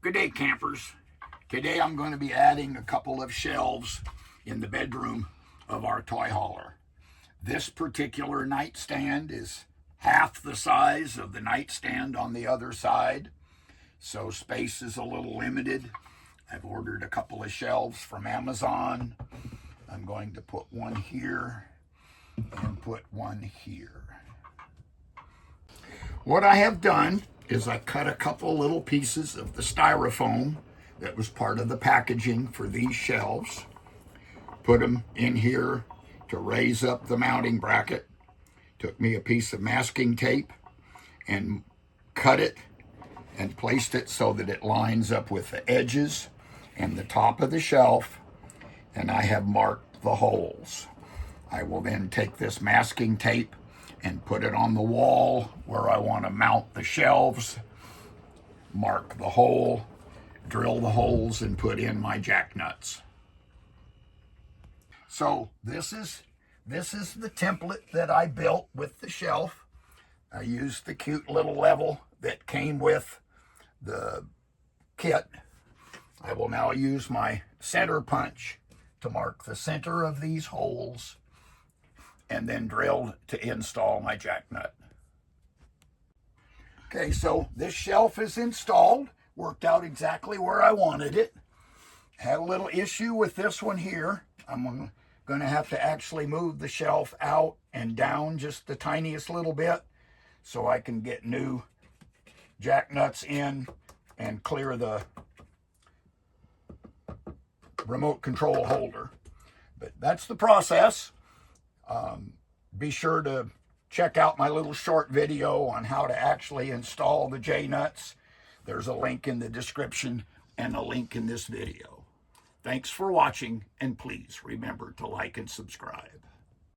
Good day, campers. Today I'm going to be adding a couple of shelves in the bedroom of our toy hauler. This particular nightstand is half the size of the nightstand on the other side, so space is a little limited. I've ordered a couple of shelves from Amazon. I'm going to put one here and put one here. What I have done is I cut a couple little pieces of the styrofoam that was part of the packaging for these shelves, put them in here to raise up the mounting bracket. Took me a piece of masking tape and cut it and placed it so that it lines up with the edges and the top of the shelf, and I have marked the holes. I will then take this masking tape and put it on the wall where I want to mount the shelves, mark the hole, drill the holes, and put in my jack nuts. So this is the template that I built with the shelf. I used the cute little level that came with the kit. I will now use my center punch to mark the center of these holes and then drill to install my jack nut. Okay, so this shelf is installed, worked out exactly where I wanted it. Had a little issue with this one here. I'm going to have to actually move the shelf out and down just the tiniest little bit so I can get new jack nuts in and clear the remote control holder. But that's the process. Be sure to check out my little short video on how to actually install the J-nuts. There's a link in the description and a link in this video. Thanks for watching, and please remember to like and subscribe.